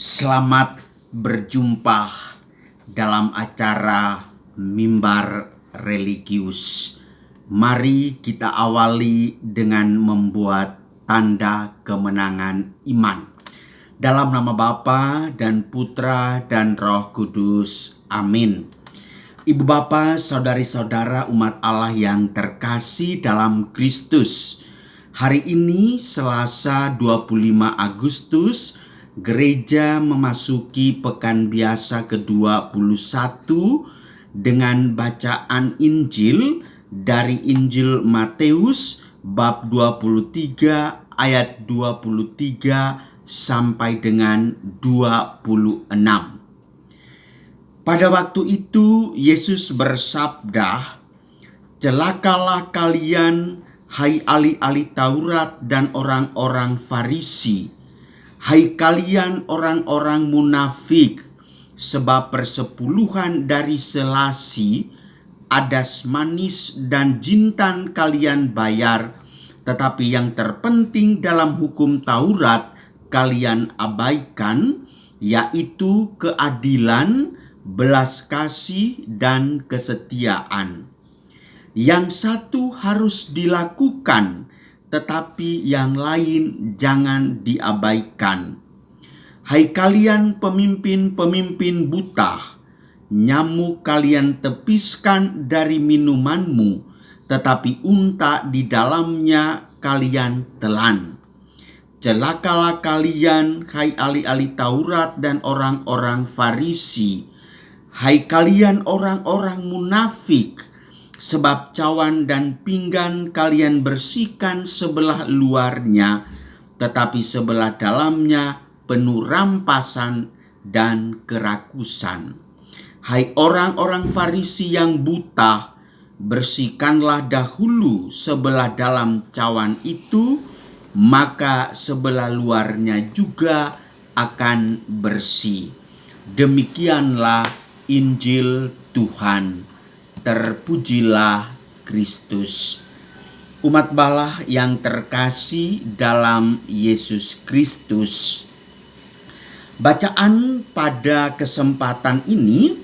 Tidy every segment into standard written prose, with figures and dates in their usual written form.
Selamat berjumpa dalam acara Mimbar Religius. Mari kita awali dengan membuat tanda kemenangan iman. Dalam nama Bapa dan Putra dan Roh Kudus. Amin. Ibu Bapa, saudari-saudara umat Allah yang terkasih dalam Kristus. Hari ini Selasa 25 Agustus, Gereja memasuki pekan biasa ke-21 dengan bacaan Injil dari Injil Matius bab 23 ayat 23 sampai dengan 26. Pada waktu itu Yesus bersabda, "Celakalah kalian, hai ahli-ahli Taurat dan orang-orang Farisi. Hai kalian orang-orang munafik, sebab persepuluhan dari selasi, adas manis dan jintan kalian bayar, tetapi yang terpenting dalam hukum Taurat kalian abaikan, yaitu keadilan, belas kasih, dan kesetiaan. Yang satu harus dilakukan, tetapi yang lain jangan diabaikan. Hai kalian pemimpin-pemimpin buta, nyamuk kalian tepiskan dari minumanmu, tetapi unta di dalamnya kalian telan. Celakalah kalian, hai ahli-ahli Taurat dan orang-orang Farisi, hai kalian orang-orang munafik, sebab cawan dan pinggan kalian bersihkan sebelah luarnya, tetapi sebelah dalamnya penuh rampasan dan kerakusan. Hai orang-orang Farisi yang buta, bersihkanlah dahulu sebelah dalam cawan itu, maka sebelah luarnya juga akan bersih." Demikianlah Injil Tuhan. Terpujilah Kristus. Umat Allah yang terkasih dalam Yesus Kristus. Bacaan pada kesempatan ini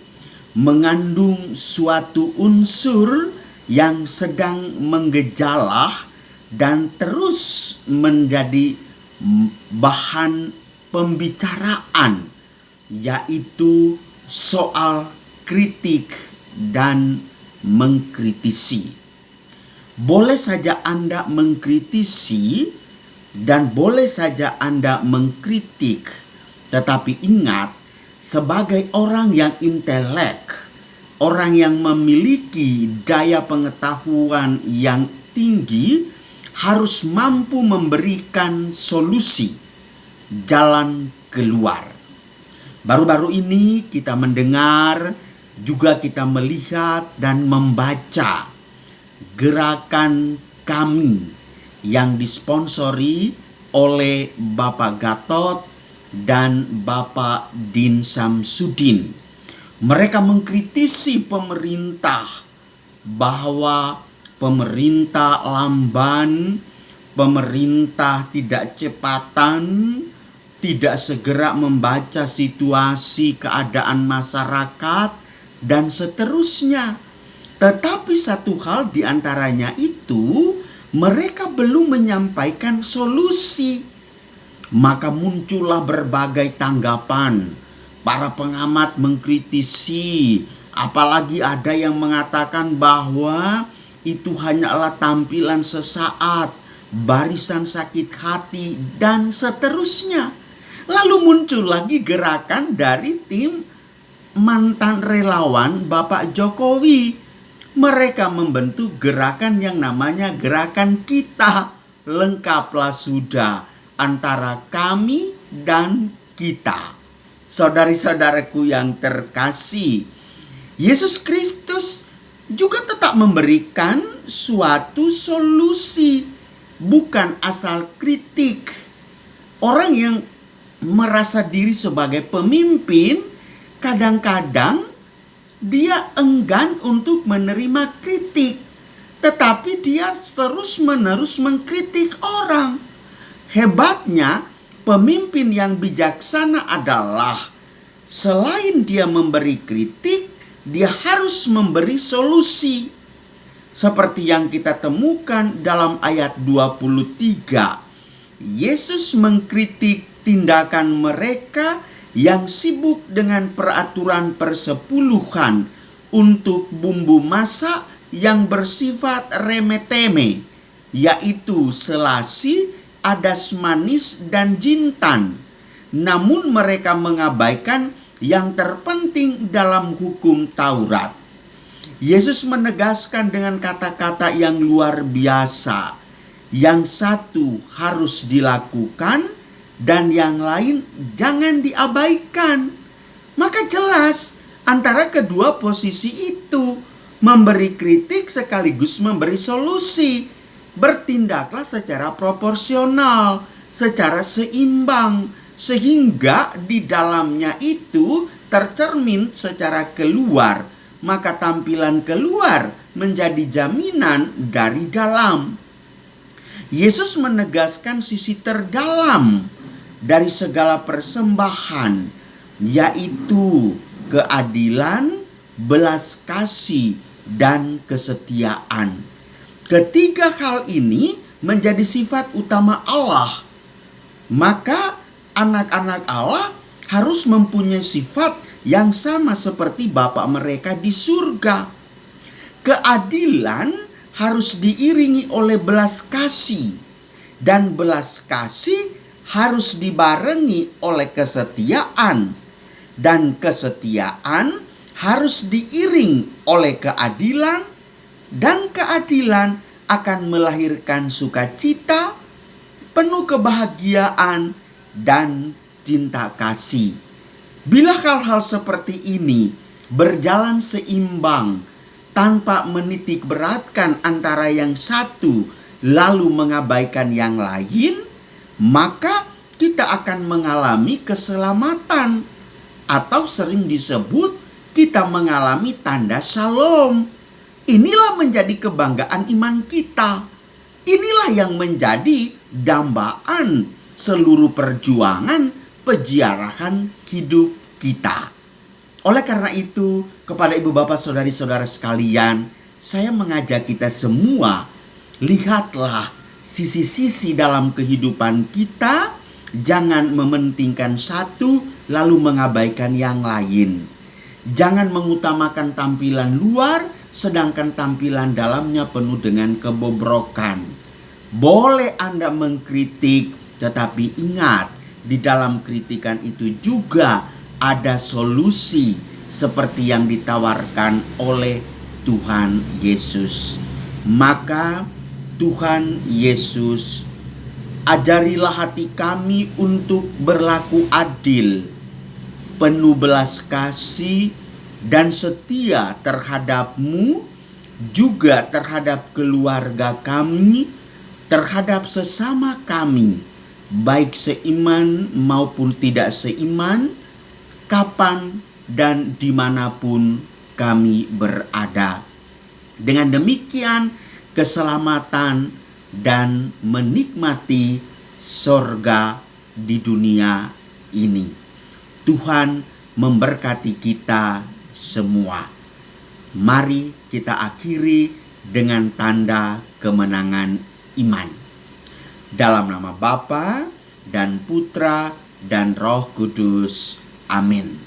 mengandung suatu unsur yang sedang menggejalah dan terus menjadi bahan pembicaraan, yaitu soal kritik dan mengkritisi. Boleh saja Anda mengkritisi dan boleh saja Anda mengkritik, tetapi ingat, sebagai orang yang intelek, orang yang memiliki daya pengetahuan yang tinggi, harus mampu memberikan solusi, jalan keluar. Baru-baru ini kita mendengar, juga kita melihat dan membaca gerakan kami yang disponsori oleh Bapak Gatot dan Bapak Din Samsudin. Mereka mengkritisi pemerintah bahwa pemerintah lamban, pemerintah tidak cepatan, tidak segera membaca situasi keadaan masyarakat, dan seterusnya. Tetapi satu hal diantaranya itu, mereka belum menyampaikan solusi. Maka muncullah berbagai tanggapan. Para pengamat mengkritisi, apalagi ada yang mengatakan bahwa itu hanyalah tampilan sesaat, barisan sakit hati, dan seterusnya. Lalu muncul lagi gerakan dari tim mantan relawan Bapak Jokowi. Mereka membentuk gerakan yang namanya Gerakan Kita. Lengkaplah sudah antara kami dan kita. Saudari-saudaraku yang terkasih, Yesus Kristus juga tetap memberikan suatu solusi, bukan asal kritik. Orang yang merasa diri sebagai pemimpin, kadang-kadang dia enggan untuk menerima kritik, tetapi dia terus-menerus mengkritik orang. Hebatnya, Pemimpin yang bijaksana adalah selain dia memberi kritik, dia harus memberi solusi. Seperti yang kita temukan dalam ayat 23. Yesus mengkritik tindakan mereka yang sibuk dengan peraturan persepuluhan untuk bumbu masak yang bersifat remeh-temeh, yaitu selasi, adas manis, dan jintan. Namun mereka mengabaikan yang terpenting dalam hukum Taurat. Yesus menegaskan dengan kata-kata yang luar biasa. Yang satu harus dilakukan dan yang lain jangan diabaikan. Maka jelas antara kedua posisi itu, memberi kritik sekaligus memberi solusi. Bertindaklah secara proporsional, secara seimbang, sehingga di dalamnya itu tercermin secara keluar. Maka tampilan keluar menjadi jaminan dari dalam. Yesus menegaskan sisi terdalam dari segala persembahan, yaitu keadilan, belas kasih, dan kesetiaan. Ketiga hal ini menjadi sifat utama Allah. Maka anak-anak Allah harus mempunyai sifat yang sama seperti Bapa mereka di surga. Keadilan harus diiringi oleh belas kasih, dan belas kasih harus dibarengi oleh kesetiaan, dan kesetiaan harus diiring oleh keadilan, dan keadilan akan melahirkan sukacita, penuh kebahagiaan, dan cinta kasih. Bila hal-hal seperti ini berjalan seimbang, tanpa menitik beratkan antara yang satu lalu mengabaikan yang lain, maka kita akan mengalami keselamatan, atau sering disebut kita mengalami tanda Shalom. Inilah menjadi kebanggaan iman kita. Inilah yang menjadi dambaan seluruh perjuangan peziarahan hidup kita. Oleh karena itu, kepada ibu bapak saudari-saudara sekalian, saya mengajak kita semua, lihatlah sisi-sisi dalam kehidupan kita. Jangan mementingkan satu lalu mengabaikan yang lain. Jangan mengutamakan tampilan luar sedangkan tampilan dalamnya penuh dengan kebobrokan. Boleh Anda mengkritik, tetapi ingat, di dalam kritikan itu juga ada solusi seperti yang ditawarkan oleh Tuhan Yesus. Maka Tuhan Yesus, ajarilah hati kami untuk berlaku adil, penuh belas kasih dan setia terhadap-Mu, juga terhadap keluarga kami, terhadap sesama kami, baik seiman maupun tidak seiman, kapan dan dimanapun kami berada. Dengan demikian, keselamatan dan menikmati sorga di dunia ini. Tuhan memberkati kita semua. Mari kita akhiri dengan tanda kemenangan iman. Dalam nama Bapa dan Putra dan Roh Kudus. Amin.